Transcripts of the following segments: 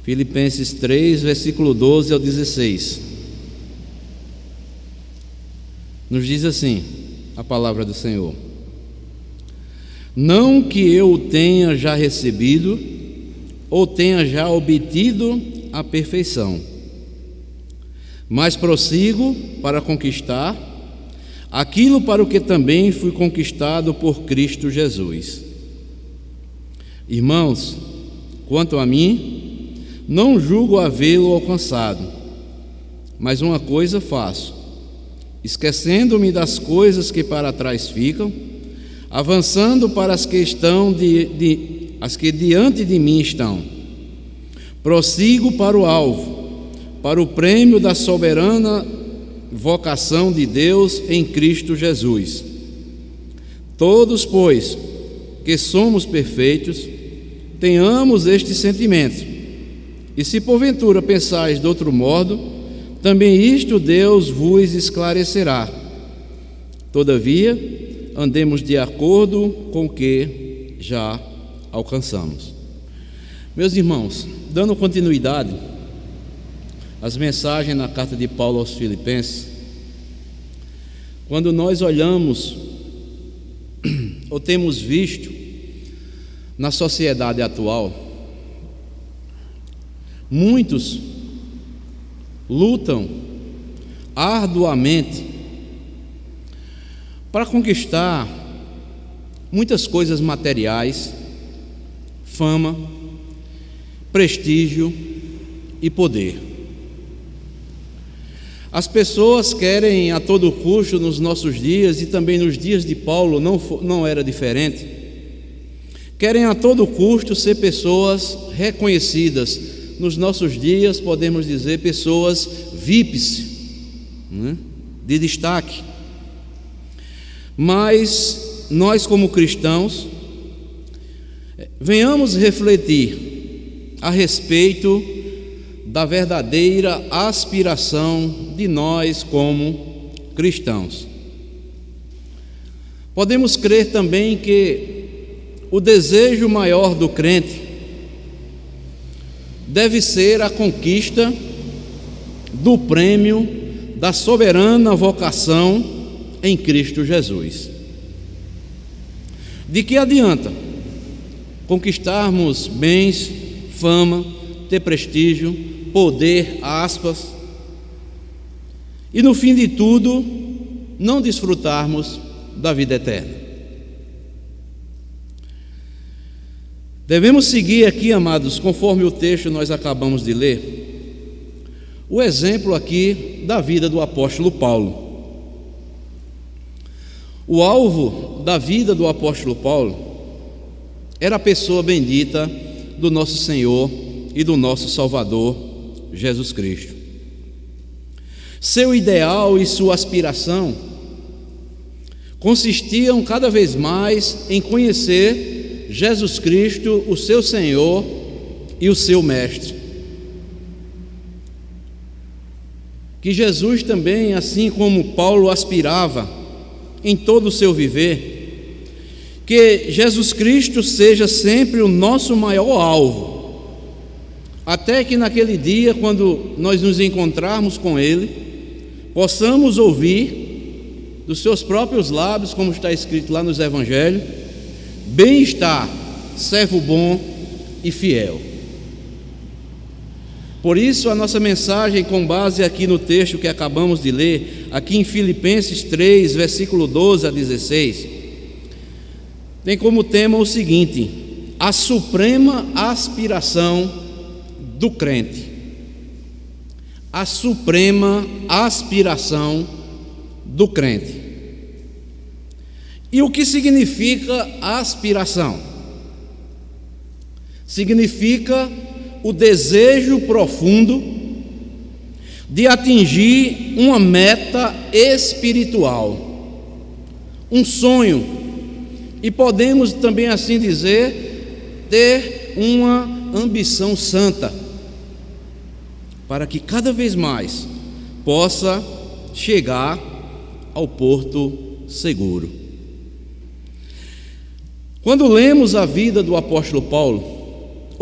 Filipenses 3, versículo 12 ao 16. Nos diz assim a palavra do Senhor: não que eu o tenha já recebido ou tenha já obtido a perfeição, mas prossigo para conquistar aquilo para o que também fui conquistado por Cristo Jesus. Irmãos, quanto a mim, não julgo havê-lo alcançado, mas uma coisa faço, esquecendo-me das coisas que para trás ficam, avançando para as que estão as que diante de mim estão. Prossigo para o alvo, para o prêmio da soberana vocação de Deus em Cristo Jesus. Todos, pois, que somos perfeitos, tenhamos este sentimento. E se porventura pensais de outro modo, também isto Deus vos esclarecerá. Todavia, andemos de acordo com o que já alcançamos. Meus irmãos, dando continuidade às mensagens na carta de Paulo aos Filipenses, quando nós olhamos ou temos visto na sociedade atual, muitos lutam arduamente para conquistar muitas coisas materiais, fama, prestígio e poder. As pessoas querem a todo custo nos nossos dias, e também nos dias de Paulo não era diferente, querem a todo custo ser pessoas reconhecidas. Nos nossos dias podemos dizer pessoas VIPs, né, de destaque. Mas nós, como cristãos, venhamos refletir a respeito da verdadeira aspiração de nós como cristãos. Podemos crer também que o desejo maior do crente deve ser a conquista do prêmio da soberana vocação em Cristo Jesus. De que adianta conquistarmos bens, fama, ter prestígio, poder, aspas, e no fim de tudo não desfrutarmos da vida eterna? Devemos seguir aqui, amados, conforme o texto nós acabamos de ler, o exemplo aqui da vida do apóstolo Paulo. O alvo da vida do apóstolo Paulo era a pessoa bendita do nosso Senhor e do nosso Salvador, Jesus Cristo. Seu ideal e sua aspiração consistiam cada vez mais em conhecer Jesus Cristo, o seu Senhor e o seu Mestre. Que Jesus também, assim como Paulo aspirava em todo o seu viver, que Jesus Cristo seja sempre o nosso maior alvo, até que naquele dia, quando nós nos encontrarmos com Ele, possamos ouvir dos seus próprios lábios, como está escrito lá nos Evangelhos: bem está, servo bom e fiel. Por isso a nossa mensagem, com base aqui no texto que acabamos de ler, aqui em Filipenses 3, versículo 12 a 16, tem como tema o seguinte: a suprema aspiração do crente. A suprema aspiração do crente. E o que significa aspiração? Significa o desejo profundo de atingir uma meta espiritual, um sonho, e podemos também assim dizer, ter uma ambição santa, para que cada vez mais possa chegar ao porto seguro. Quando lemos a vida do apóstolo Paulo,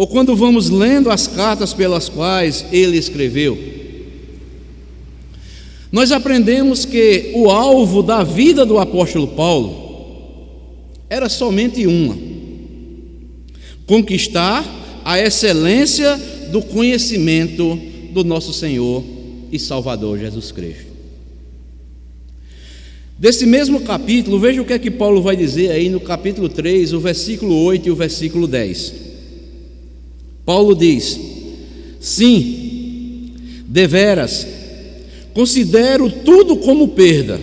ou quando vamos lendo as cartas pelas quais ele escreveu, nós aprendemos que o alvo da vida do apóstolo Paulo era somente uma: conquistar a excelência do conhecimento do nosso Senhor e Salvador Jesus Cristo. Desse mesmo capítulo, veja o que é que Paulo vai dizer aí no capítulo 3, o versículo 8 e o versículo 10. Paulo diz: sim, deveras, considero tudo como perda,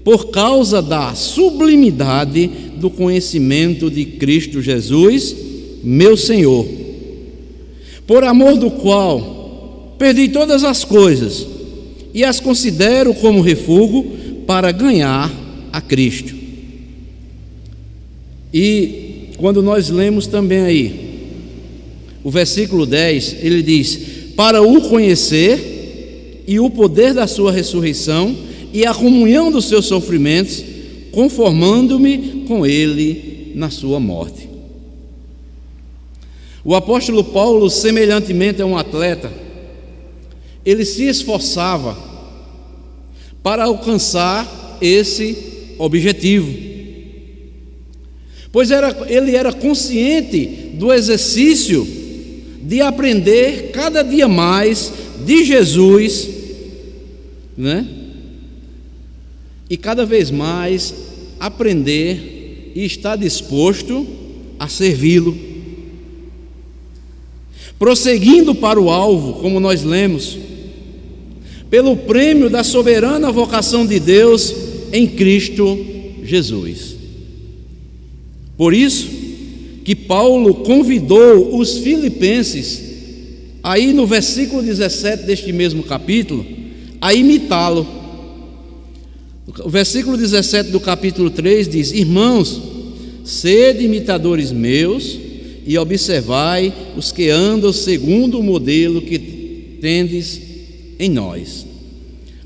por causa da sublimidade do conhecimento de Cristo Jesus, meu Senhor, por amor do qual perdi todas as coisas e as considero como refúgio para ganhar a Cristo. E quando nós lemos também aí o versículo 10, ele diz: para o conhecer e o poder da sua ressurreição e a comunhão dos seus sofrimentos, conformando-me com ele na sua morte. O apóstolo Paulo, semelhantemente a um atleta, ele se esforçava para alcançar esse objetivo, pois ele era consciente do exercício de aprender cada dia mais de Jesus, né? E cada vez mais aprender e estar disposto a servi-lo, prosseguindo para o alvo, como nós lemos, pelo prêmio da soberana vocação de Deus em Cristo Jesus. Por isso que Paulo convidou os filipenses, aí no versículo 17 deste mesmo capítulo, a imitá-lo. O versículo 17 do capítulo 3 diz: irmãos, sede imitadores meus e observai os que andam segundo o modelo que tendes em nós.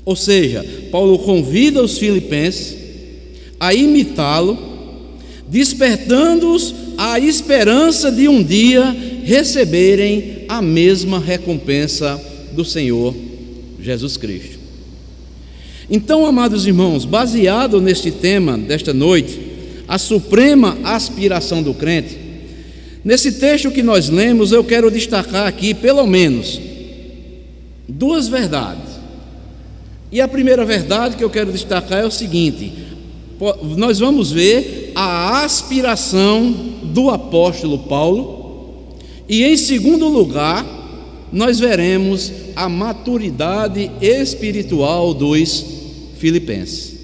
Ou seja, Paulo convida os filipenses a imitá-lo, despertando-os à esperança de um dia receberem a mesma recompensa do Senhor Jesus Cristo. Então, amados irmãos, baseado neste tema desta noite, a suprema aspiração do crente, nesse texto que nós lemos, eu quero destacar aqui pelo menos duas verdades. E a primeira verdade que eu quero destacar é o seguinte: nós vamos ver a aspiração do apóstolo Paulo, e em segundo lugar, nós veremos a maturidade espiritual dos filipenses.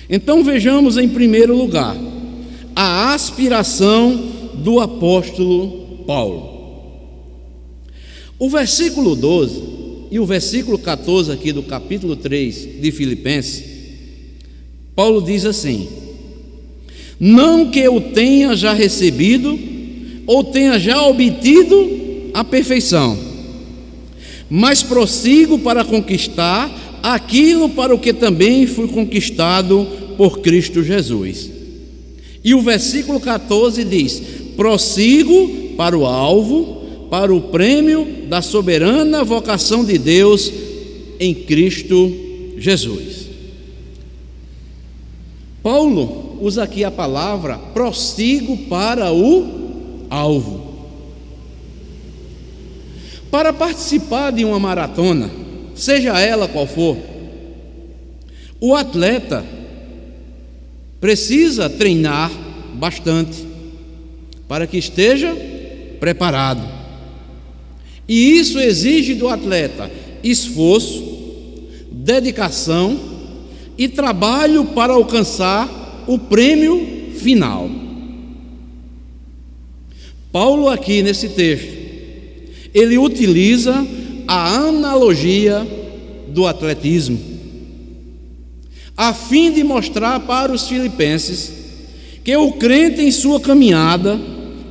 Então vejamos em primeiro lugar a aspiração do apóstolo Paulo. O versículo 12 e o versículo 14 aqui do capítulo 3 de Filipenses, Paulo diz assim: não que eu tenha já recebido ou tenha já obtido a perfeição, mas prossigo para conquistar aquilo para o que também fui conquistado por Cristo Jesus. E o versículo 14 diz: prossigo para o alvo, para o prêmio da soberana vocação de Deus em Cristo Jesus. Paulo usa aqui a palavra prossigo para o alvo. Para participar de uma maratona, seja ela qual for, o atleta precisa treinar bastante para que esteja preparado. E isso exige do atleta esforço, dedicação e trabalho para alcançar o prêmio final. Paulo aqui nesse texto, ele utiliza a analogia do atletismo, a fim de mostrar para os filipenses que o crente em sua caminhada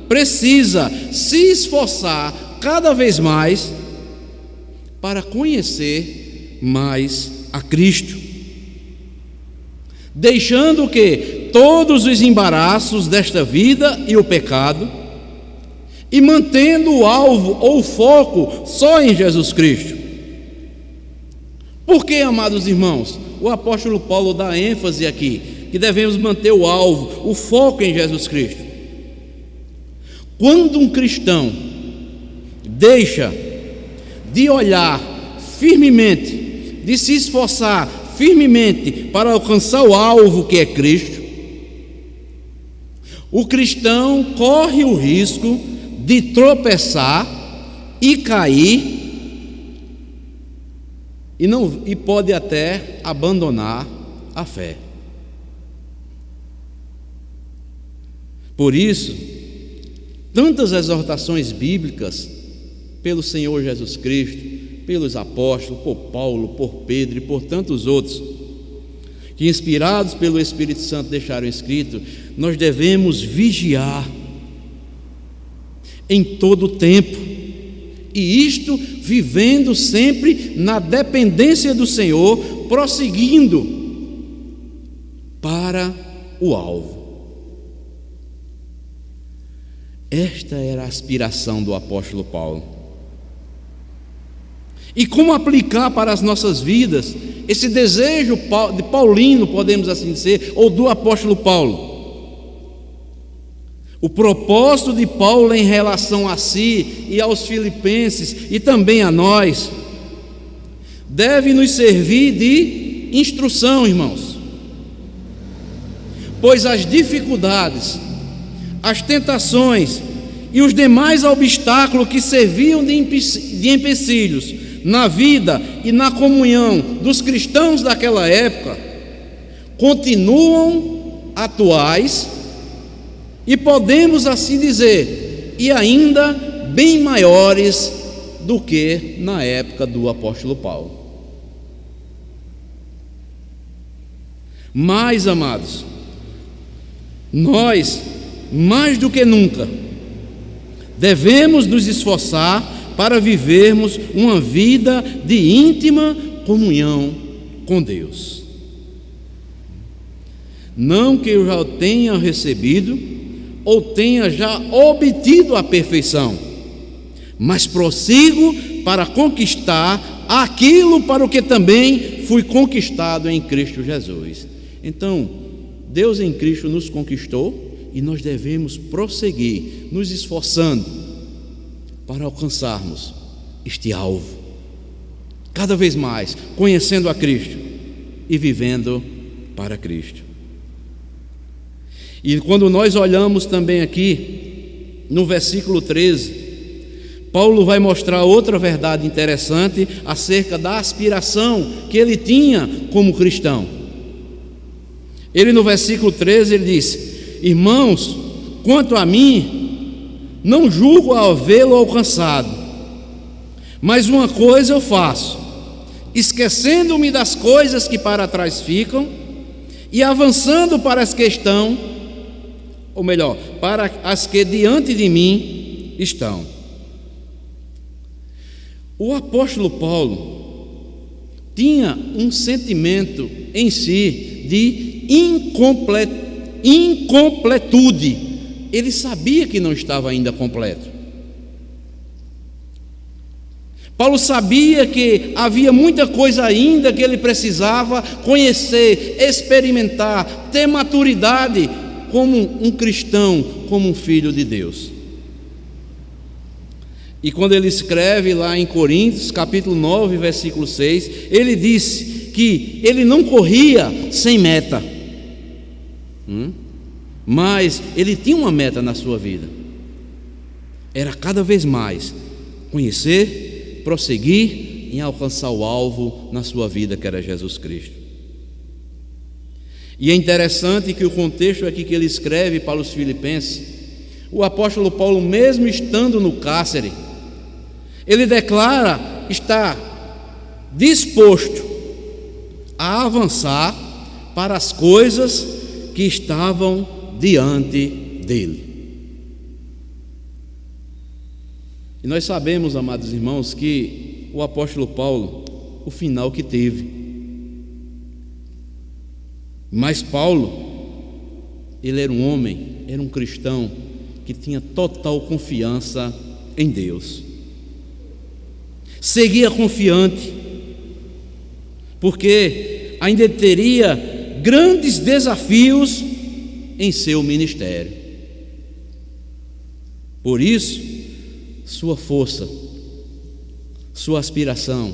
precisa se esforçar cada vez mais para conhecer mais a Cristo, deixando que todos os embaraços desta vida e o pecado, e mantendo o alvo ou o foco só em Jesus Cristo. Por que, amados irmãos, o apóstolo Paulo dá ênfase aqui, que devemos manter o alvo, o foco em Jesus Cristo? Quando um cristão deixa de olhar firmemente, de se esforçar firmemente para alcançar o alvo que é Cristo, o cristão corre o risco de tropeçar e cair e pode até abandonar a fé. Por isso, tantas exortações bíblicas pelo Senhor Jesus Cristo, pelos apóstolos, por Paulo, por Pedro e por tantos outros, que inspirados pelo Espírito Santo deixaram escrito, nós devemos vigiar em todo o tempo, e isto vivendo sempre na dependência do Senhor, prosseguindo para o alvo. Esta era a aspiração do apóstolo Paulo. E como aplicar para as nossas vidas esse desejo de paulino, podemos assim dizer, ou do apóstolo Paulo? O propósito de Paulo em relação a si e aos filipenses e também a nós deve nos servir de instrução, irmãos, pois as dificuldades, as tentações e os demais obstáculos que serviam de empecilhos na vida e na comunhão dos cristãos daquela época continuam atuais e podemos assim dizer, e ainda bem maiores do que na época do apóstolo Paulo. Mas, amados, nós, mais do que nunca, devemos nos esforçar para vivermos uma vida de íntima comunhão com Deus. Não que eu já tenha recebido ou tenha já obtido a perfeição, mas prossigo para conquistar aquilo para o que também fui conquistado em Cristo Jesus. Então, Deus em Cristo nos conquistou e nós devemos prosseguir, nos esforçando para alcançarmos este alvo, cada vez mais, conhecendo a Cristo e vivendo para Cristo. E quando nós olhamos também aqui, no versículo 13, Paulo vai mostrar outra verdade interessante acerca da aspiração que ele tinha como cristão. Ele no versículo 13, ele diz: irmãos, quanto a mim, não julgo havê-lo alcançado, mas uma coisa eu faço, esquecendo-me das coisas que para trás ficam e avançando para as que estão, ou melhor, para as que diante de mim estão. O apóstolo Paulo tinha um sentimento em si de incompletude. Ele sabia que não estava ainda completo. Paulo sabia que havia muita coisa ainda que ele precisava conhecer, experimentar, ter maturidade como um cristão, como um filho de Deus. E quando ele escreve lá em Coríntios, capítulo 9, versículo 6, ele disse que ele não corria sem meta, mas ele tinha uma meta na sua vida, era cada vez mais conhecer, prosseguir em alcançar o alvo na sua vida, que era Jesus Cristo. E é interessante que o contexto aqui que ele escreve para os filipenses, o apóstolo Paulo, mesmo estando no cárcere, ele declara estar disposto a avançar para as coisas que estavam diante dele. E nós sabemos, amados irmãos, que o apóstolo Paulo, o final que teve. Mas Paulo, ele era um homem, era um cristão que tinha total confiança em Deus. Seguia confiante, porque ainda teria grandes desafios em seu ministério. Por isso, sua força, sua aspiração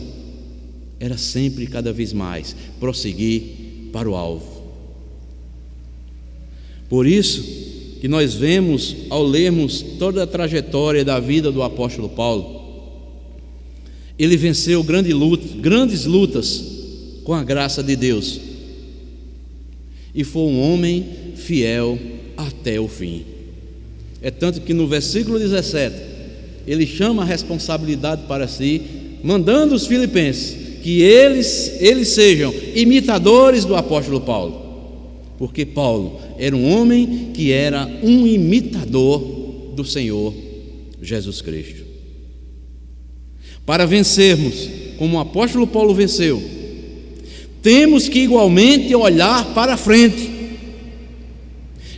era sempre cada vez mais prosseguir para o alvo. Por isso que nós vemos, ao lermos toda a trajetória da vida do apóstolo Paulo, ele venceu grandes lutas com a graça de Deus, e foi um homem fiel até o fim. É tanto que no versículo 17 ele chama a responsabilidade para si, mandando os filipenses que eles sejam imitadores do apóstolo Paulo, porque Paulo era um homem que era um imitador do Senhor Jesus Cristo. Para vencermos como o apóstolo Paulo venceu, temos que igualmente olhar para frente,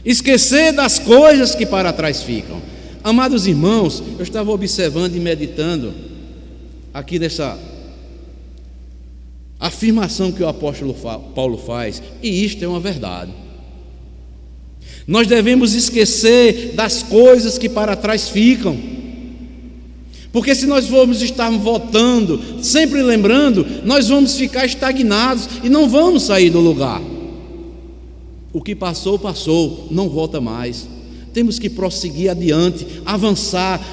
esquecer das coisas que para trás ficam. Amados irmãos, eu estava observando e meditando aqui nessa afirmação que o apóstolo Paulo faz, e isto é uma verdade. Nós devemos esquecer das coisas que para trás ficam, porque se nós formos estar voltando, sempre lembrando, nós vamos ficar estagnados e não vamos sair do lugar. O que passou, passou, não volta mais. Temos que prosseguir adiante, avançar,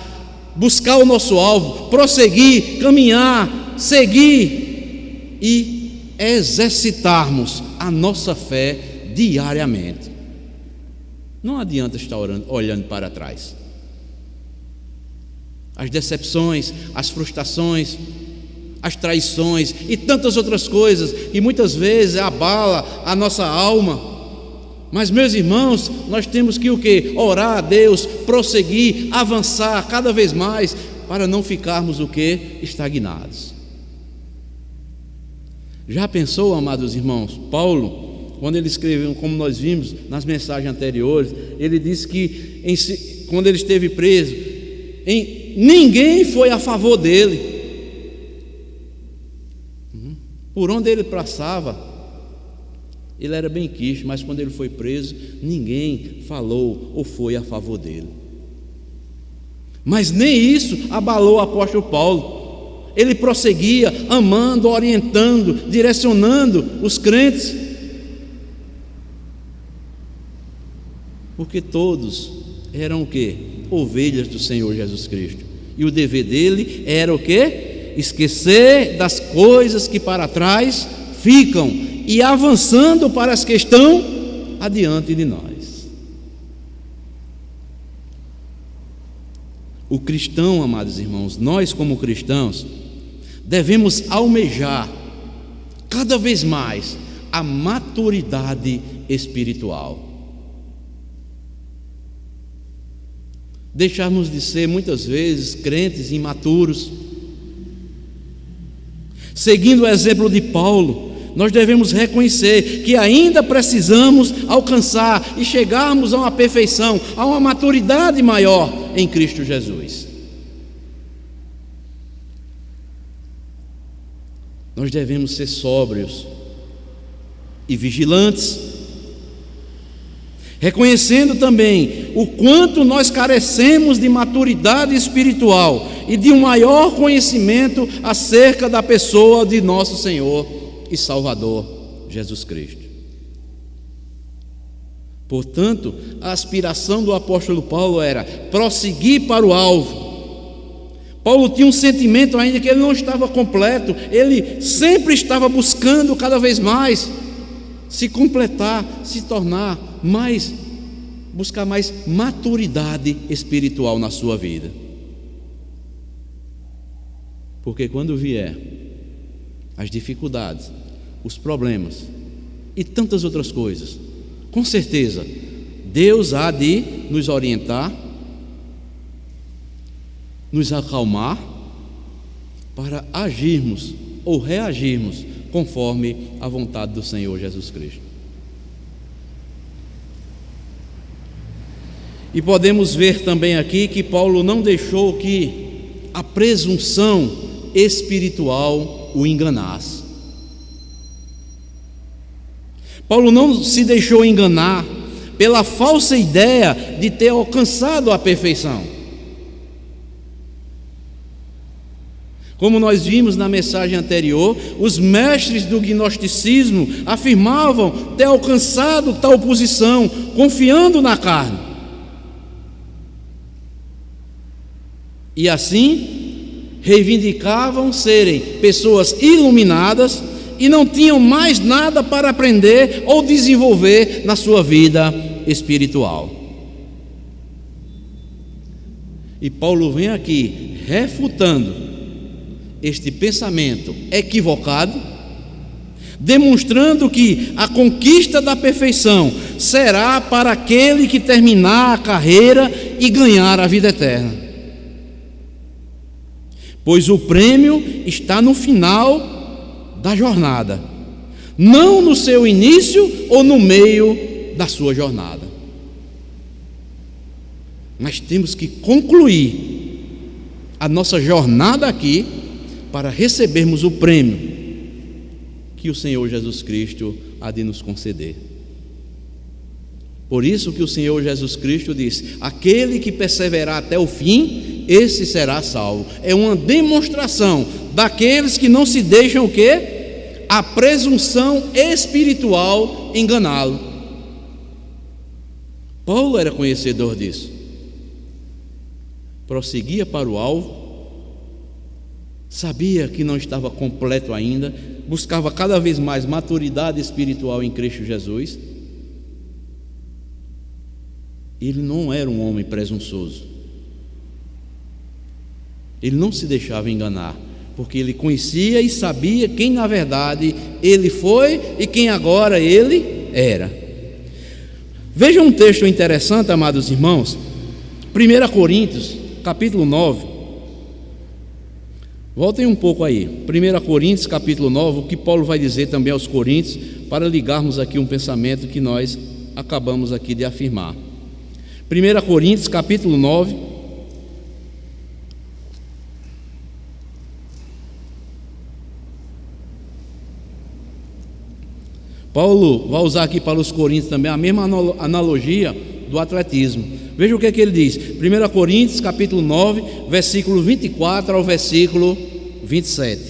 buscar o nosso alvo, prosseguir, caminhar, seguir e exercitarmos a nossa fé diariamente. Não adianta estar olhando para trás. As decepções, as frustrações, as traições e tantas outras coisas que muitas vezes abala a nossa alma. Mas, meus irmãos, nós temos que o quê? Orar a Deus, prosseguir, avançar cada vez mais, para não ficarmos o quê? Estagnados. Já pensou, amados irmãos, Paulo, quando ele escreveu, como nós vimos nas mensagens anteriores, ele disse que quando ele esteve preso, ninguém foi a favor dele. Por onde ele passava, ele era bem quisto, mas quando ele foi preso, ninguém falou ou foi a favor dele. Mas nem isso abalou o apóstolo Paulo. Ele prosseguia, amando, orientando, direcionando os crentes, porque todos eram o quê? Ovelhas do Senhor Jesus Cristo. E o dever dele era o quê? Esquecer das coisas que para trás ficam e avançando para as que estão adiante de nós. O cristão, amados irmãos, nós como cristãos, devemos almejar cada vez mais a maturidade espiritual. Deixarmos de ser muitas vezes crentes imaturos. Seguindo o exemplo de Paulo, nós devemos reconhecer que ainda precisamos alcançar e chegarmos a uma perfeição, a uma maturidade maior em Cristo Jesus. Nós devemos ser sóbrios e vigilantes, reconhecendo também o quanto nós carecemos de maturidade espiritual e de um maior conhecimento acerca da pessoa de nosso Senhor e Salvador Jesus Cristo. Portanto, a aspiração do apóstolo Paulo era prosseguir para o alvo. Paulo tinha um sentimento ainda que ele não estava completo, ele sempre estava buscando cada vez mais se completar, se tornar mais, buscar mais maturidade espiritual na sua vida. Porque quando vier as dificuldades, os problemas e tantas outras coisas, com certeza Deus há de nos orientar, nos acalmar, para agirmos ou reagirmos conforme a vontade do Senhor Jesus Cristo. E podemos ver também aqui que Paulo não deixou que a presunção espiritual o enganasse. Paulo não se deixou enganar pela falsa ideia de ter alcançado a perfeição. Como nós vimos na mensagem anterior, os mestres do gnosticismo afirmavam ter alcançado tal posição, confiando na carne. E assim, reivindicavam serem pessoas iluminadas e não tinham mais nada para aprender ou desenvolver na sua vida espiritual. E Paulo vem aqui refutando este pensamento equivocado, demonstrando que a conquista da perfeição será para aquele que terminar a carreira e ganhar a vida eterna. Pois o prêmio está no final da jornada, não no seu início ou no meio da sua jornada. Nós temos que concluir a nossa jornada aqui para recebermos o prêmio que o Senhor Jesus Cristo há de nos conceder. Por isso que o Senhor Jesus Cristo diz: aquele que perseverar até o fim, esse será salvo. É uma demonstração daqueles que não se deixam o quê? A presunção espiritual enganá-lo. Paulo era conhecedor disso. Prosseguia para o alvo, sabia que não estava completo ainda, buscava cada vez mais maturidade espiritual em Cristo Jesus. Ele não era um homem presunçoso. Ele não se deixava enganar, porque ele conhecia e sabia quem na verdade ele foi e quem agora ele era. Veja um texto interessante, amados irmãos. 1 Coríntios, capítulo 9. Voltem um pouco aí. 1 Coríntios, capítulo 9, o que Paulo vai dizer também aos Coríntios, para ligarmos aqui um pensamento que nós acabamos aqui de afirmar. 1 Coríntios, capítulo 9. Paulo vai usar aqui para os Coríntios também a mesma analogia do atletismo. Veja o que é que ele diz. 1 Coríntios, capítulo 9, versículo 24 ao versículo 27.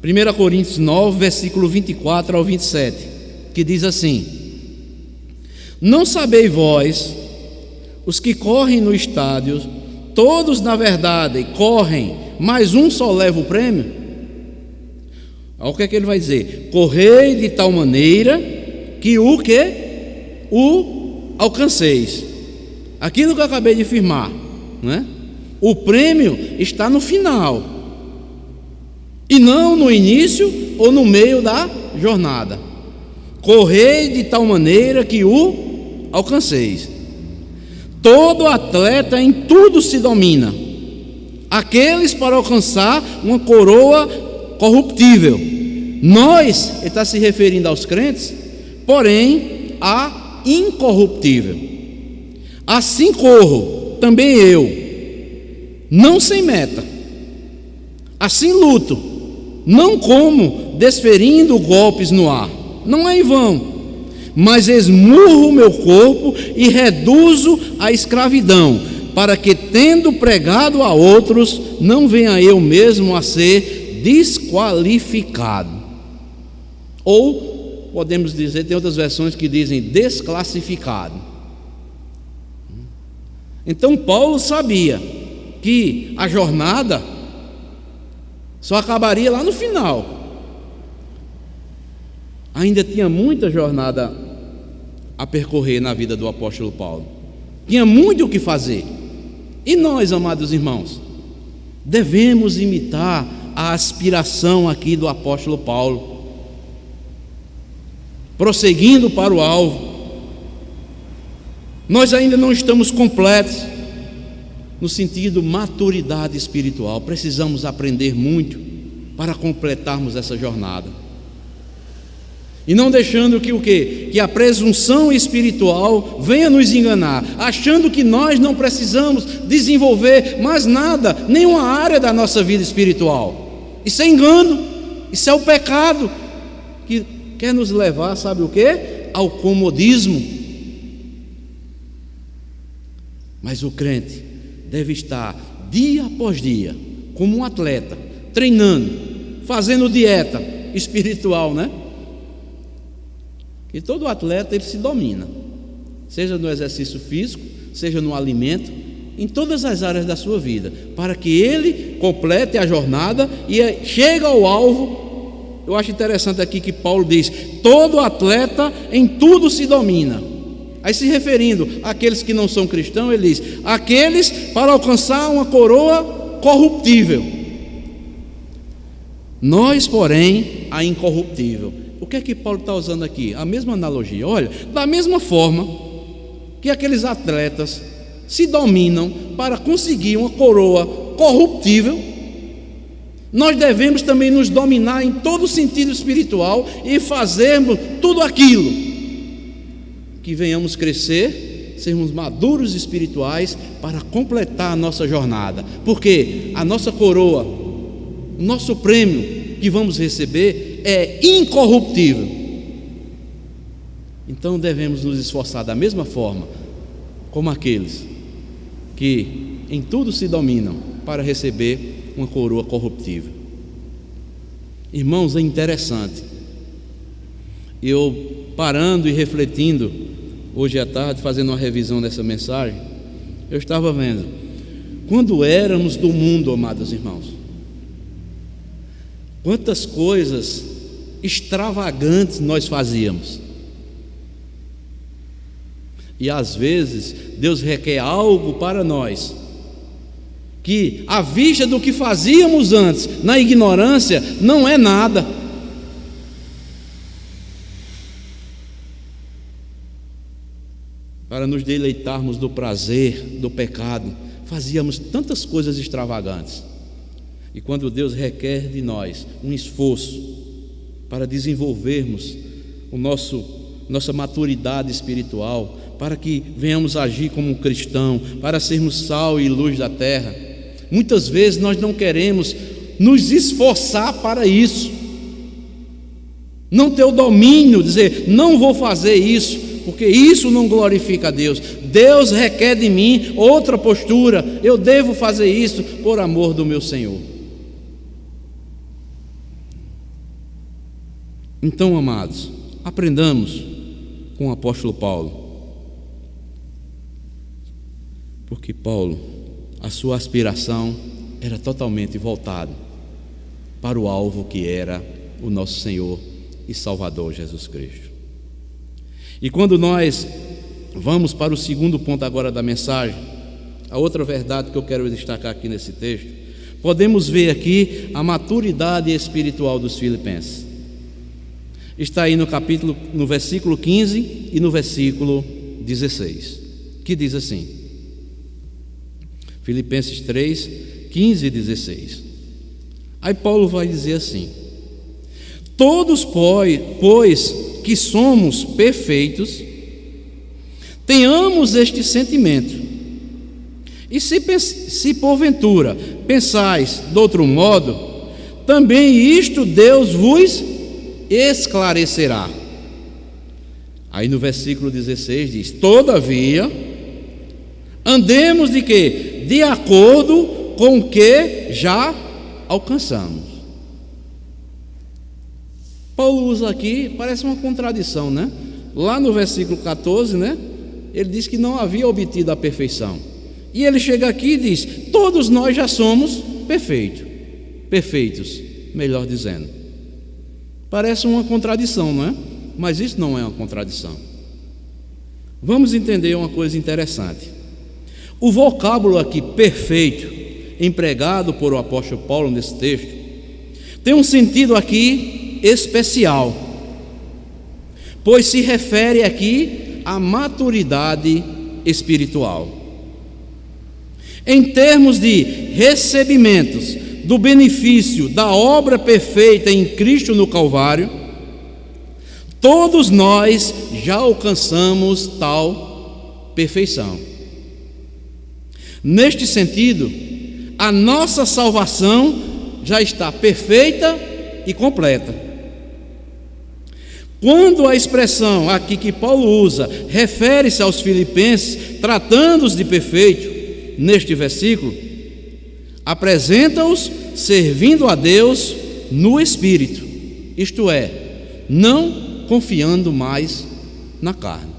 1 Coríntios 9, versículo 24 ao 27, que diz assim: não sabeis vós, os que correm no estádio, todos na verdade correm, mas um só leva o prêmio? Olha o que é que ele vai dizer: correi de tal maneira que o alcanceis. Aquilo que eu acabei de afirmar, né? O prêmio está no final e não no início ou no meio da jornada. Correi de tal maneira que o alcanceis. Todo atleta em tudo se domina, aqueles para alcançar uma coroa corruptível. Nós, ele está se referindo aos crentes, porém a incorruptível. Assim corro também eu, não sem meta. Assim luto, não como desferindo golpes no ar, não é em vão, mas esmurro o meu corpo e reduzo a escravidão, para que, tendo pregado a outros, não venha eu mesmo a ser desqualificado. Ou podemos dizer, tem outras versões que dizem desclassificado. Então Paulo sabia que a jornada só acabaria lá no final. Ainda tinha muita jornada a percorrer na vida do apóstolo Paulo. Tinha muito o que fazer. E nós, amados irmãos, devemos imitar a aspiração aqui do apóstolo Paulo, prosseguindo para o alvo. Nós ainda não estamos completos no sentido maturidade espiritual. Precisamos aprender muito para completarmos essa jornada. E não deixando que o quê? Que a presunção espiritual venha nos enganar, achando que nós não precisamos desenvolver mais nada, nenhuma área da nossa vida espiritual. Isso é engano, isso é o pecado que quer nos levar, sabe o quê? Ao comodismo. Mas o crente deve estar dia após dia, como um atleta, treinando, fazendo dieta espiritual, né? Que todo atleta ele se domina, seja no exercício físico, seja no alimento, em todas as áreas da sua vida, para que ele complete a jornada e chegue ao alvo. Eu acho interessante aqui que Paulo diz: todo atleta em tudo se domina. Aí, se referindo àqueles que não são cristãos, ele diz: aqueles para alcançar uma coroa corruptível, nós, porém, a incorruptível. O que é que Paulo está usando aqui? A mesma analogia. Olha, da mesma forma que aqueles atletas se dominam para conseguir uma coroa corruptível, nós devemos também nos dominar em todo o sentido espiritual e fazermos tudo aquilo que venhamos crescer, sermos maduros espirituais para completar a nossa jornada, porque a nossa coroa, o nosso prêmio que vamos receber é incorruptível. Então devemos nos esforçar da mesma forma como aqueles que em tudo se dominam para receber uma coroa corruptível. Irmãos, é interessante, eu parando e refletindo hoje à tarde, fazendo uma revisão dessa mensagem, eu estava vendo quando éramos do mundo, amados irmãos, quantas coisas extravagantes nós fazíamos. E às vezes Deus requer algo para nós que, à vista do que fazíamos antes, na ignorância, não é nada. Para nos deleitarmos do prazer, do pecado, fazíamos tantas coisas extravagantes. E quando Deus requer de nós um esforço para desenvolvermos nossa maturidade espiritual, para que venhamos agir como um cristão, para sermos sal e luz da terra, muitas vezes nós não queremos nos esforçar para isso, não ter o domínio, dizer: não vou fazer isso, porque isso não glorifica a Deus. Deus requer de mim outra postura, eu devo fazer isso por amor do meu Senhor. Então, amados, aprendamos com o apóstolo Paulo, porque Paulo, a sua aspiração era totalmente voltada para o alvo que era o nosso Senhor e Salvador Jesus Cristo. E quando nós vamos para o segundo ponto agora da mensagem, a outra verdade que eu quero destacar aqui nesse texto, podemos ver aqui a maturidade espiritual dos filipenses. Está aí no versículo 15 e no versículo 16, que diz assim, Filipenses 3, 15 e 16. Aí Paulo vai dizer assim: todos, pois que somos perfeitos, tenhamos este sentimento, e se porventura pensais de outro modo, também isto Deus vos esclarecerá. Aí no versículo 16 diz: todavia, andemos de quê? De acordo com o que já alcançamos. Paulo usa aqui, parece uma contradição, né? Lá no versículo 14, né? Ele diz que não havia obtido a perfeição, e ele chega aqui e diz: todos nós já somos perfeitos, melhor dizendo. Parece uma contradição, não é? Mas isso não é uma contradição. Vamos entender uma coisa interessante. O vocábulo aqui, perfeito, empregado por o apóstolo Paulo nesse texto, tem um sentido aqui especial, pois se refere aqui à maturidade espiritual. Em termos de recebimentos do benefício da obra perfeita em Cristo no Calvário, Todos nós já alcançamos tal perfeição. Neste sentido, a nossa salvação já está perfeita e completa. Quando a expressão aqui que Paulo usa refere-se aos filipenses, tratando-os de perfeito, neste versículo, apresenta-os servindo a Deus no Espírito, isto é, não confiando mais na carne.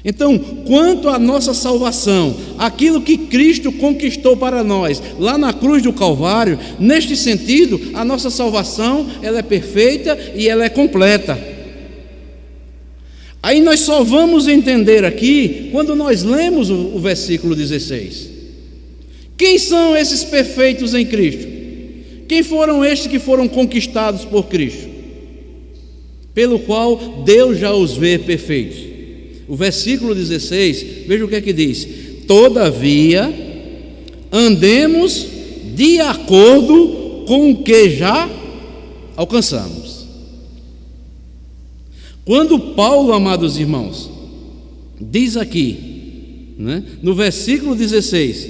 Então, quanto à nossa salvação, aquilo que Cristo conquistou para nós lá na cruz do Calvário, neste sentido, a nossa salvação ela é perfeita e ela é completa. Aí nós só vamos entender aqui quando nós lemos o versículo 16. Quem são esses perfeitos em Cristo? Quem foram estes que foram conquistados por Cristo? Pelo qual Deus já os vê perfeitos. O versículo 16, veja o que é que diz: todavia, andemos de acordo com o que já alcançamos. Quando Paulo, amados irmãos, diz aqui, no versículo 16,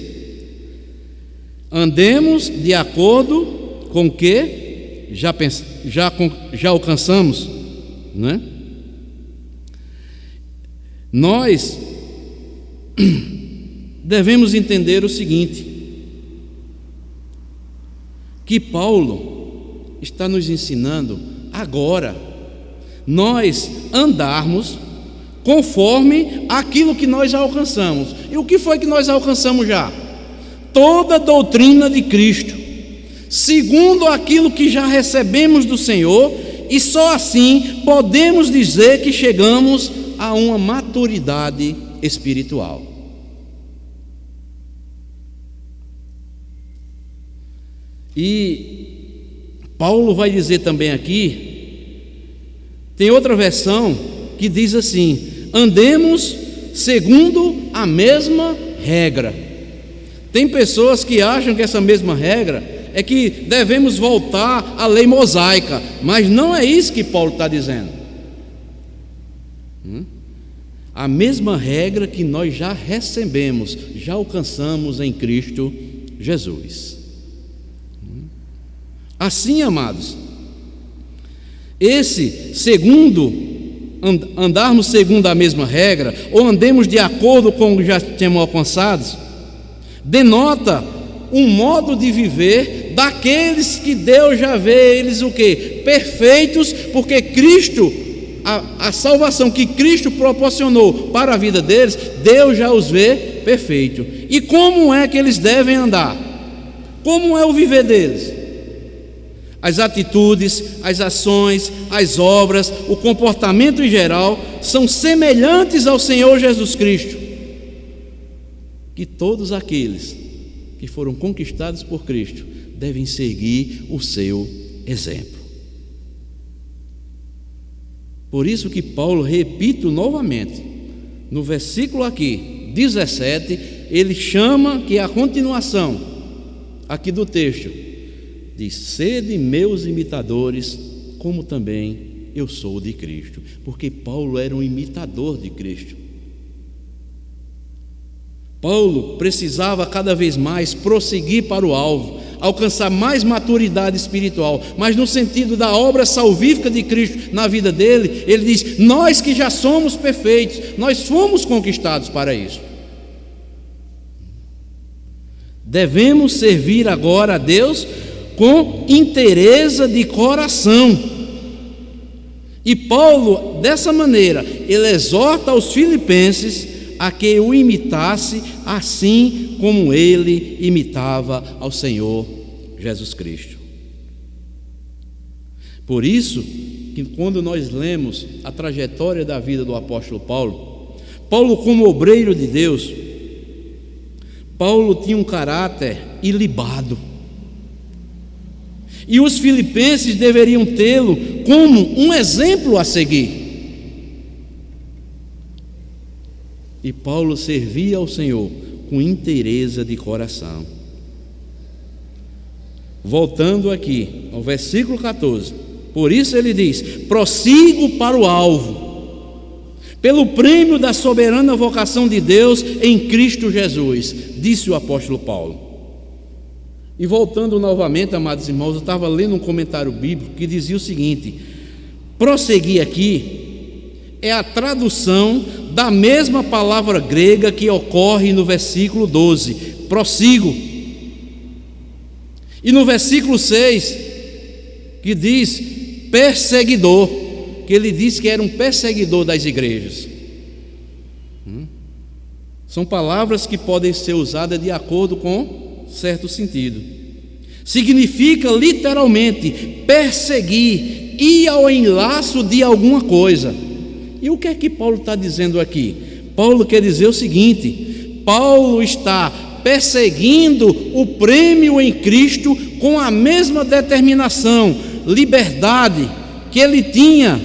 andemos de acordo com o que já alcançamos, nós devemos entender o seguinte, que Paulo está nos ensinando agora, nós andarmos conforme aquilo que nós já alcançamos. E o que foi que nós alcançamos já? Toda a doutrina de Cristo, segundo aquilo que já recebemos do Senhor, e só assim podemos dizer que chegamos a uma maturidade espiritual. E Paulo vai dizer também aqui, tem outra versão que diz assim: andemos segundo a mesma regra. Tem pessoas que acham que essa mesma regra é que devemos voltar à lei mosaica, mas não é isso que Paulo está dizendo. A mesma regra que nós já recebemos, já alcançamos em Cristo Jesus. Assim, amados, esse segundo, andarmos segundo a mesma regra, ou andemos de acordo com o que já temos alcançados, denota um modo de viver daqueles que Deus já vê eles o quê? Perfeitos, porque Cristo, a salvação que Cristo proporcionou para a vida deles, Deus já os vê perfeito. E como é que eles devem andar? Como é o viver deles? As atitudes, as ações, as obras, o comportamento em geral são semelhantes ao Senhor Jesus Cristo, que todos aqueles que foram conquistados por Cristo devem seguir o seu exemplo. Por isso que Paulo, repito novamente, no versículo aqui, 17, ele chama, que é a continuação aqui do texto, diz: sede meus imitadores, como também eu sou de Cristo. Porque Paulo era um imitador de Cristo. Paulo precisava cada vez mais prosseguir para o alvo, alcançar mais maturidade espiritual, mas no sentido da obra salvífica de Cristo na vida dele, ele diz: nós que já somos perfeitos, nós fomos conquistados para isso. Devemos servir agora a Deus com inteireza de coração. E Paulo, dessa maneira, ele exorta aos filipenses a que o imitasse, assim como ele imitava ao Senhor Jesus Cristo. Por isso que quando nós lemos a trajetória da vida do apóstolo Paulo, Paulo como obreiro de Deus, Paulo tinha um caráter ilibado, e os filipenses deveriam tê-lo como um exemplo a seguir. E Paulo servia ao Senhor com inteireza de coração. Voltando aqui ao versículo 14, Por isso ele diz: prossigo para o alvo, pelo prêmio da soberana vocação de Deus em Cristo Jesus, disse o apóstolo Paulo. E voltando novamente, amados irmãos, eu estava lendo um comentário bíblico que dizia o seguinte: prosseguir aqui é a tradução da mesma palavra grega que ocorre no versículo 12, prossigo. E no versículo 6, que diz perseguidor, que ele disse que era um perseguidor das igrejas. São palavras que podem ser usadas de acordo com certo sentido. Significa literalmente perseguir, ir ao enlaço de alguma coisa. E o que é que Paulo está dizendo aqui? Paulo quer dizer o seguinte: Paulo está perseguindo o prêmio em Cristo com a mesma determinação, liberdade que ele tinha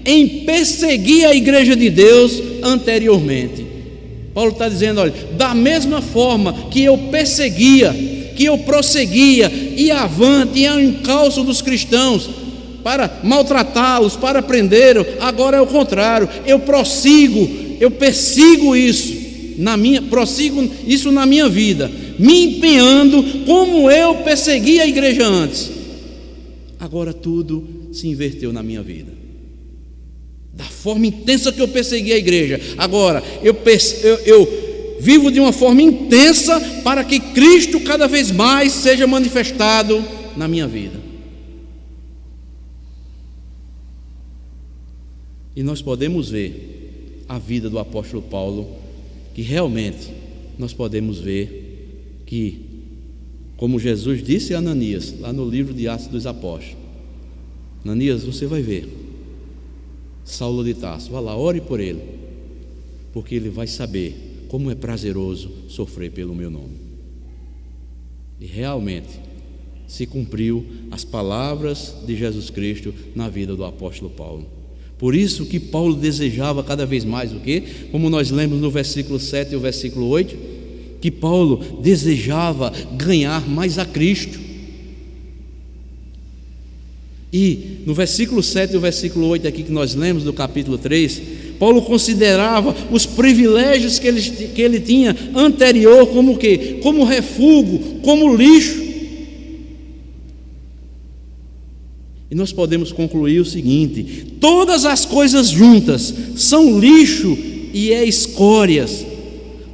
em perseguir a igreja de Deus anteriormente. Paulo está dizendo: olha, da mesma forma que eu perseguia, que eu prosseguia, ia avante, ia ao encalço dos cristãos, para maltratá-los, para prendê-los, agora é o contrário, eu prossigo, eu persigo isso, prossigo isso na minha vida, me empenhando como eu persegui a igreja antes. Agora tudo se inverteu na minha vida, da forma intensa que eu persegui a igreja, agora eu vivo de uma forma intensa para que Cristo cada vez mais seja manifestado na minha vida. E nós podemos ver a vida do apóstolo Paulo, que realmente nós podemos ver que, como Jesus disse a Ananias, lá no livro de Atos dos Apóstolos: Ananias, você vai ver Saulo de Tarso, vá lá, ore por ele, porque ele vai saber como é prazeroso sofrer pelo meu nome. E realmente se cumpriu as palavras de Jesus Cristo na vida do apóstolo Paulo. Por isso que Paulo desejava cada vez mais o quê? Como nós lemos no versículo 7 e o versículo 8, que Paulo desejava ganhar mais a Cristo. E no versículo 7 e o versículo 8 aqui que nós lemos do capítulo 3, Paulo considerava os privilégios que ele tinha anterior como o quê? Como refúgio, como lixo. E nós podemos concluir o seguinte: todas as coisas juntas são lixo e escórias,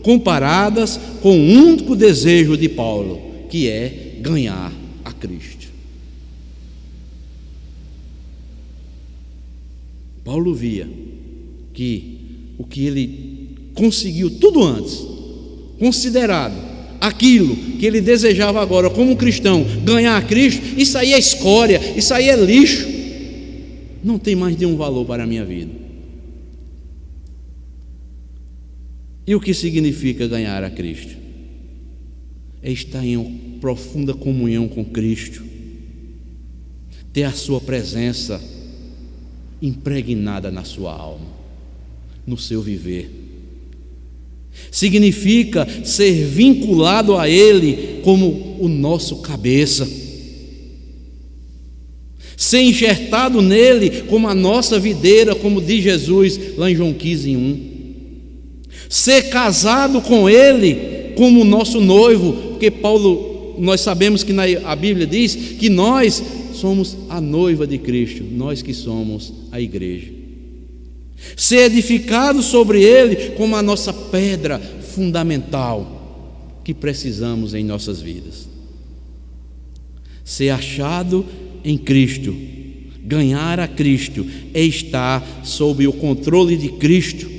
comparadas com o único desejo de Paulo, que é ganhar a Cristo. Paulo via que o que ele conseguiu tudo antes, considerado aquilo que ele desejava agora como cristão, ganhar a Cristo, isso aí é escória, isso aí é lixo, não tem mais nenhum valor para a minha vida. E o que significa ganhar a Cristo? É estar em profunda comunhão com Cristo, ter a sua presença impregnada na sua alma, no seu viver. Significa ser vinculado a Ele como o nosso cabeça, ser enxertado nele como a nossa videira, como diz Jesus lá em João 15:1, ser casado com Ele como o nosso noivo, porque nós sabemos que a Bíblia diz que nós somos a noiva de Cristo, nós que somos a igreja. Ser edificado sobre Ele como a nossa pedra fundamental que precisamos em nossas vidas. Ser achado em Cristo, ganhar a Cristo, é estar sob o controle de Cristo,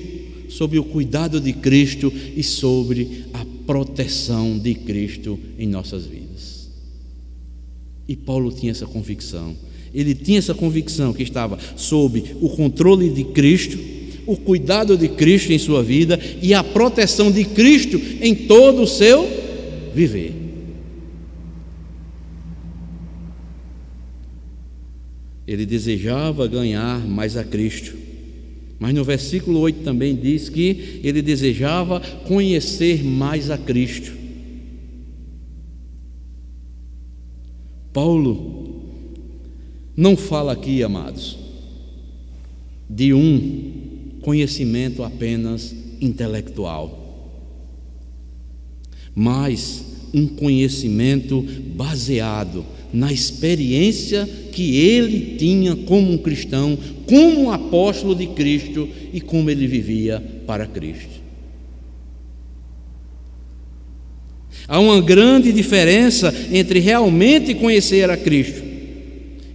sob o cuidado de Cristo e sobre a proteção de Cristo em nossas vidas. E Paulo tinha essa convicção. Ele tinha essa convicção que estava sob o controle de Cristo, o cuidado de Cristo em sua vida e a proteção de Cristo em todo o seu viver. Ele desejava ganhar mais a Cristo, mas no versículo 8 também diz que ele desejava conhecer mais a Cristo. Paulo não fala aqui, amados, de um conhecimento apenas intelectual, mas um conhecimento baseado na experiência que ele tinha como um cristão, como um apóstolo de Cristo e como ele vivia para Cristo. Há uma grande diferença entre realmente conhecer a Cristo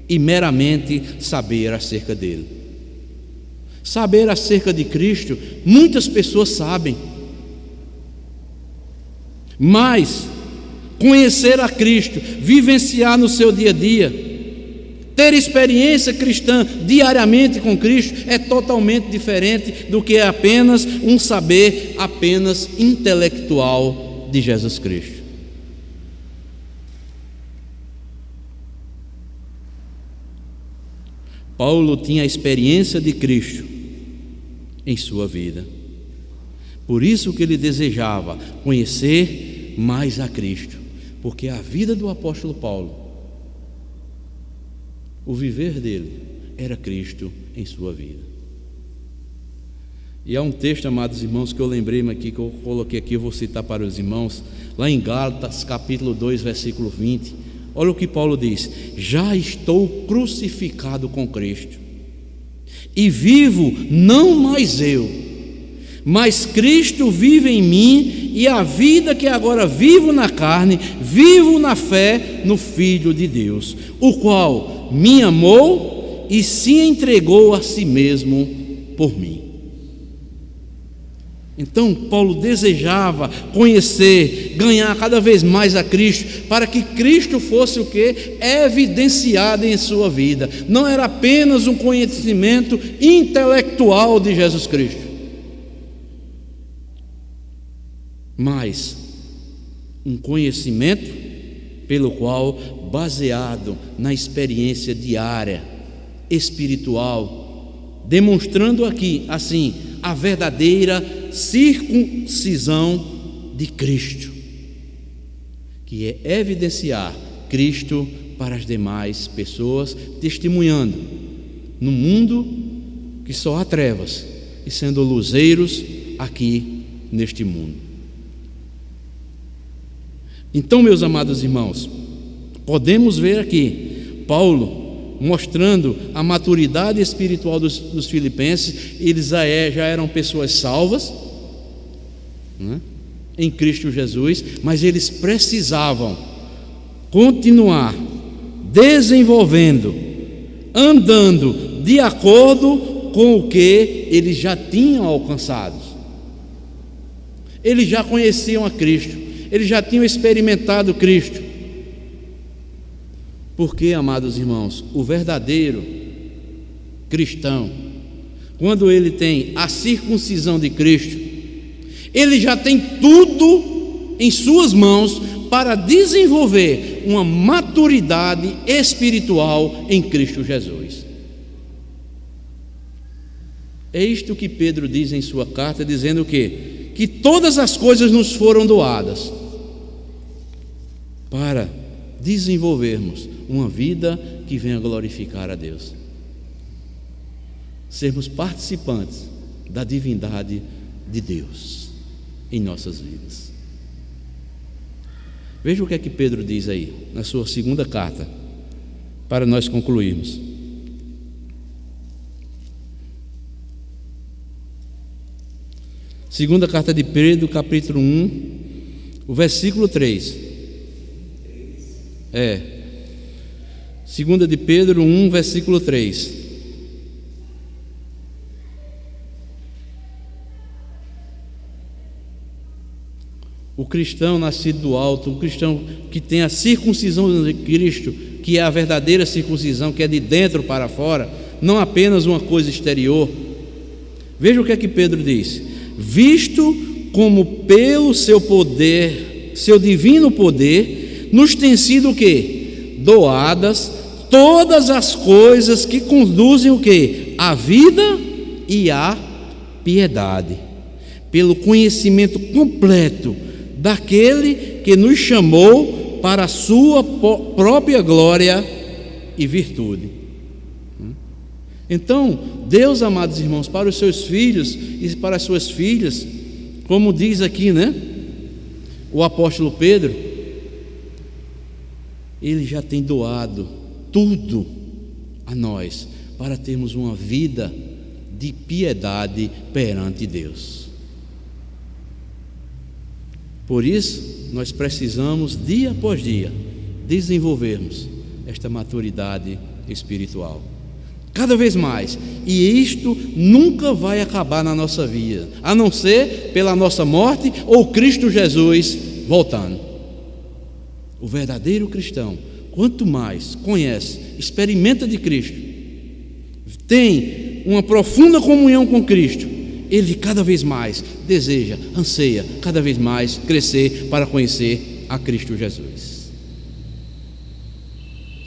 e meramente saber acerca dele. Saber acerca de Cristo, muitas pessoas sabem, mas conhecer a Cristo, vivenciar no seu dia a dia, ter experiência cristã diariamente com Cristo é totalmente diferente do que apenas um saber apenas intelectual de Jesus Cristo. Paulo tinha a experiência de Cristo em sua vida. Por isso que ele desejava conhecer mais a Cristo, porque a vida do apóstolo Paulo, o viver dele era Cristo em sua vida. E há um texto, amados irmãos, que eu lembrei-me aqui, que eu coloquei aqui, eu vou citar para os irmãos, lá em Gálatas, capítulo 2, versículo 20. Olha o que Paulo diz: já estou crucificado com Cristo, e vivo não mais eu, mas Cristo vive em mim, e a vida que agora vivo na carne, vivo na fé no Filho de Deus, o qual me amou e se entregou a si mesmo por mim. Então Paulo desejava conhecer, ganhar cada vez mais a Cristo, para que Cristo fosse o que? Evidenciado em sua vida. Não era apenas um conhecimento intelectual de Jesus Cristo, mas um conhecimento pelo qual, baseado na experiência diária, espiritual, demonstrando aqui, assim, a verdadeira circuncisão de Cristo, que é evidenciar Cristo para as demais pessoas, testemunhando no mundo que só há trevas e sendo luzeiros aqui neste mundo. Então, meus amados irmãos, podemos ver aqui Paulo mostrando a maturidade espiritual dos filipenses. Eles já eram pessoas salvas, né, em Cristo Jesus, mas eles precisavam continuar desenvolvendo, andando de acordo com o que eles já tinham alcançado. Eles já conheciam a Cristo, eles já tinham experimentado Cristo. Porque, amados irmãos, o verdadeiro cristão, quando ele tem a circuncisão de Cristo, ele já tem tudo em suas mãos para desenvolver uma maturidade espiritual em Cristo Jesus. É isto que Pedro diz em sua carta, dizendo o quê? Que todas as coisas nos foram doadas para desenvolvermos uma vida que venha glorificar a Deus, sermos participantes da divindade de Deus em nossas vidas. Veja o que é que Pedro diz aí na sua segunda carta, para nós concluirmos. Segunda carta de Pedro, capítulo 1, o versículo 3. Segunda de Pedro 1, versículo 3. O cristão nascido do alto, o cristão que tem a circuncisão de Cristo, que é a verdadeira circuncisão, que é de dentro para fora, não apenas uma coisa exterior. Veja o que é que Pedro diz: visto como pelo seu poder, seu divino poder, nos tem sido o quê? Doadas todas as coisas que conduzem o quê? A vida e a piedade, pelo conhecimento completo daquele que nos chamou para a sua própria glória e virtude. Então, Deus, amados irmãos, para os seus filhos e para as suas filhas, como diz aqui, né, o apóstolo Pedro, Ele já tem doado tudo a nós para termos uma vida de piedade perante Deus. Por isso, nós precisamos, dia após dia, desenvolvermos esta maturidade espiritual, cada vez mais, e isto nunca vai acabar na nossa vida, a não ser pela nossa morte ou Cristo Jesus voltando. O verdadeiro cristão, quanto mais conhece, experimenta de Cristo, tem uma profunda comunhão com Cristo, ele cada vez mais deseja, anseia cada vez mais crescer para conhecer a Cristo Jesus.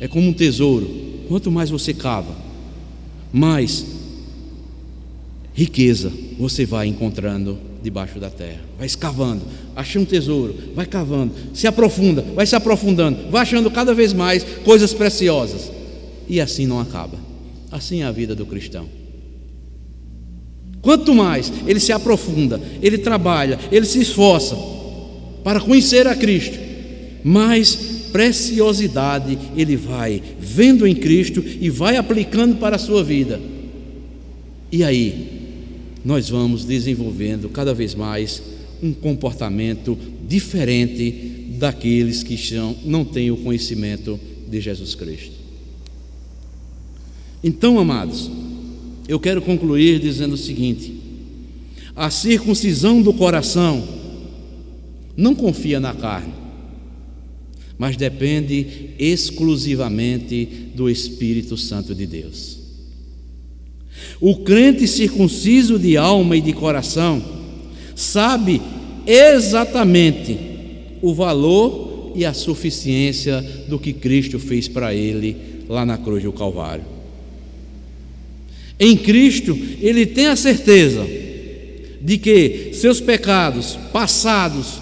É como um tesouro, quanto mais você cava, mais riqueza você vai encontrando debaixo da terra. Vai escavando, acha um tesouro, vai cavando, se aprofunda, vai se aprofundando, vai achando cada vez mais coisas preciosas, e assim não acaba. Assim é a vida do cristão. Quanto mais ele se aprofunda, ele trabalha, ele se esforça para conhecer a Cristo, mais preciosidade ele vai vendo em Cristo e vai aplicando para a sua vida. E aí nós vamos desenvolvendo cada vez mais um comportamento diferente daqueles que não têm o conhecimento de Jesus Cristo. Então, amados, eu quero concluir dizendo o seguinte: a circuncisão do coração não confia na carne, mas depende exclusivamente do Espírito Santo de Deus. O crente circunciso de alma e de coração sabe exatamente o valor e a suficiência do que Cristo fez para ele lá na cruz do Calvário. Em Cristo, ele tem a certeza de que seus pecados passados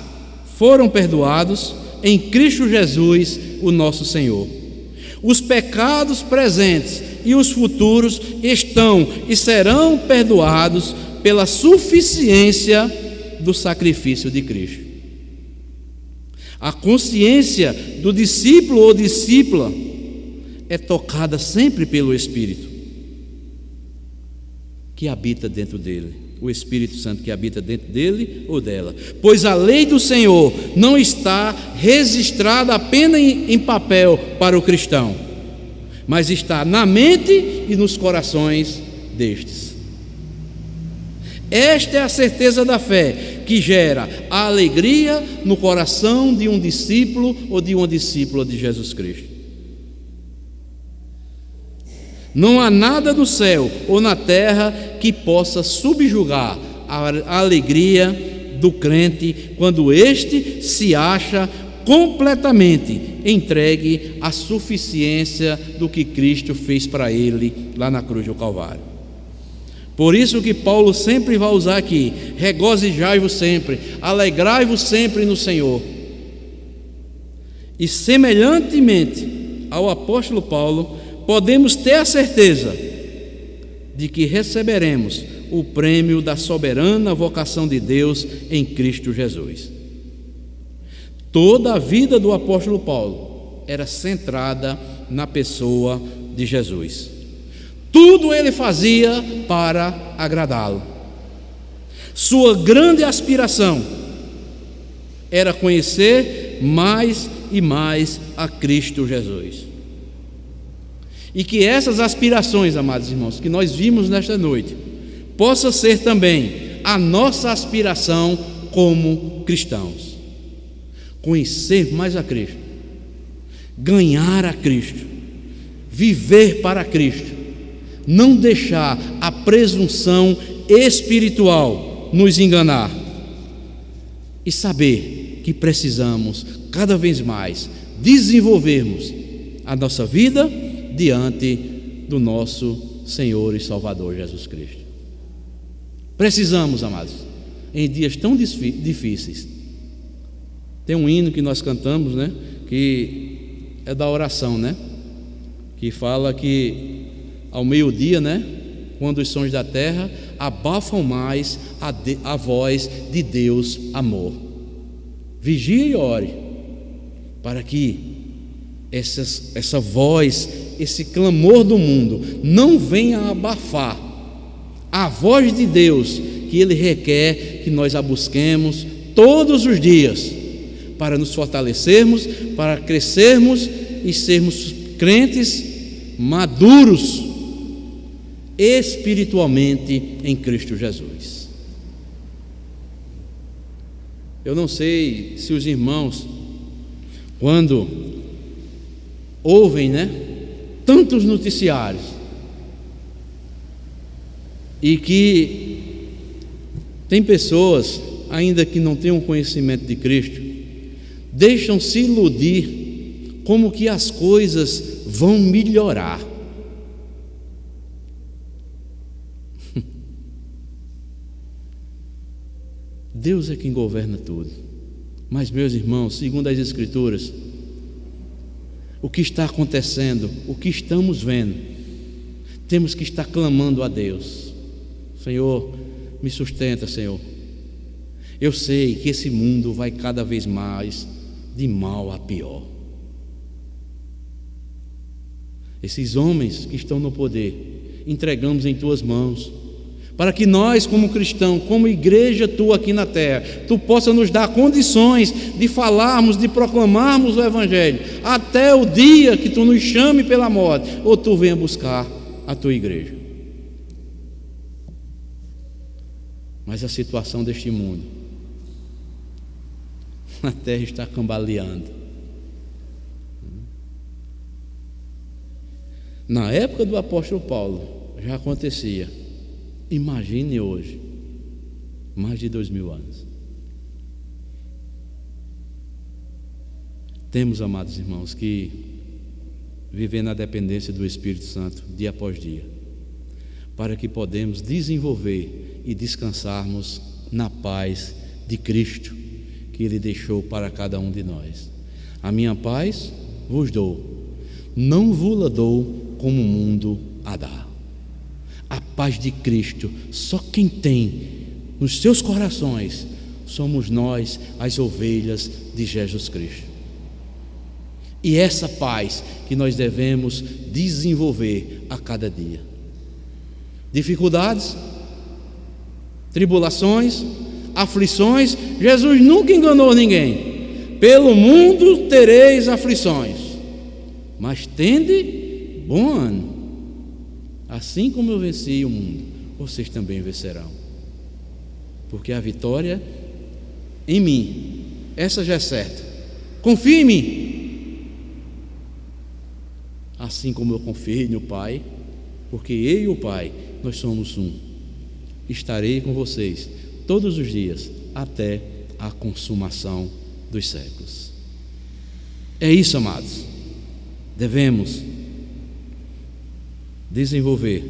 foram perdoados em Cristo Jesus, o nosso Senhor. Os pecados presentes e os futuros estão e serão perdoados pela suficiência do sacrifício de Cristo. A consciência do discípulo ou discípula é tocada sempre pelo Espírito que habita dentro dele, o Espírito Santo que habita dentro dele ou dela, pois a lei do Senhor não está registrada apenas em papel para o cristão, mas está na mente e nos corações destes. Esta é a certeza da fé que gera a alegria no coração de um discípulo ou de uma discípula de Jesus Cristo. Não há nada no céu ou na terra que possa subjugar a alegria do crente quando este se acha completamente entregue à suficiência do que Cristo fez para ele lá na cruz do Calvário. Por isso que Paulo sempre vai usar aqui: regozijai-vos sempre, alegrai-vos sempre no Senhor. E semelhantemente ao apóstolo Paulo, podemos ter a certeza de que receberemos o prêmio da soberana vocação de Deus em Cristo Jesus. Toda a vida do apóstolo Paulo era centrada na pessoa de Jesus. Tudo ele fazia para agradá-lo. Sua grande aspiração era conhecer mais e mais a Cristo Jesus. E que essas aspirações, amados irmãos, que nós vimos nesta noite, possa ser também a nossa aspiração como cristãos. Conhecer mais a Cristo, ganhar a Cristo, viver para Cristo, não deixar a presunção espiritual nos enganar e saber que precisamos cada vez mais desenvolvermos a nossa vida diante do nosso Senhor e Salvador Jesus Cristo. Precisamos, amados, em dias tão difíceis. Tem um hino que nós cantamos, né, que é da oração, né, que fala que ao meio-dia, né? Quando os sons da terra abafam mais a voz de Deus, amor. Vigie e ore, para que essa voz, esse clamor do mundo não venha abafar a voz de Deus, que Ele requer que nós a busquemos todos os dias, para nos fortalecermos, para crescermos e sermos crentes maduros espiritualmente em Cristo Jesus. Eu não sei se os irmãos, quando ouvem, né, tantos noticiários, e que tem pessoas, ainda que não tenham conhecimento de Cristo, deixam-se iludir como que as coisas vão melhorar. Deus é quem governa tudo. Mas, meus irmãos, segundo as Escrituras, o que está acontecendo, o que estamos vendo, temos que estar clamando a Deus: Senhor, me sustenta, Senhor. Eu sei que esse mundo vai cada vez mais de mal a pior. Esses homens que estão no poder, entregamos em tuas mãos, para que nós, como cristãos, como igreja tua aqui na terra, tu possa nos dar condições de falarmos, de proclamarmos o Evangelho, até o dia que tu nos chame pela morte, ou tu venha buscar a tua igreja. Mas a situação deste mundo, a terra está cambaleando. Na época do apóstolo Paulo já acontecia. Imagine hoje, mais de 2000 anos. Temos, amados irmãos, que viver na dependência do Espírito Santo dia após dia, para que podemos desenvolver e descansarmos na paz de Cristo que Ele deixou para cada um de nós. A minha paz vos dou, não vos-la dou como o mundo a dá. A paz de Cristo, só quem tem nos seus corações somos nós, as ovelhas de Jesus Cristo. E essa paz que nós devemos desenvolver a cada dia. Dificuldades, tribulações, aflições, Jesus nunca enganou ninguém. Pelo mundo tereis aflições, mas tende bom ânimo. Assim como eu venci o mundo, vocês também vencerão. Porque a vitória em mim, essa já é certa. Confie em mim. Assim como eu confiei no Pai, porque eu e o Pai, nós somos um. Estarei com vocês todos os dias, até a consumação dos séculos. É isso, amados. Devemos desenvolver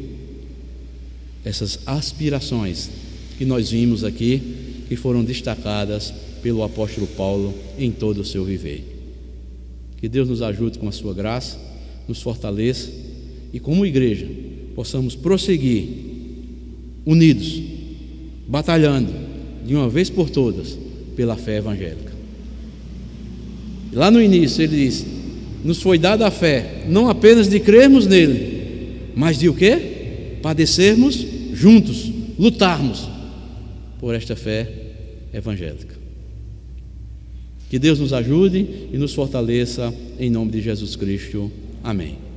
essas aspirações que nós vimos aqui, que foram destacadas pelo apóstolo Paulo em todo o seu viver. Que Deus nos ajude com a sua graça, nos fortaleça e, como igreja, possamos prosseguir unidos, batalhando de uma vez por todas pela fé evangélica. Lá no início ele diz: nos foi dada a fé, não apenas de crermos nele, mas de o quê? Padecermos juntos, lutarmos por esta fé evangélica. Que Deus nos ajude e nos fortaleça em nome de Jesus Cristo. Amém.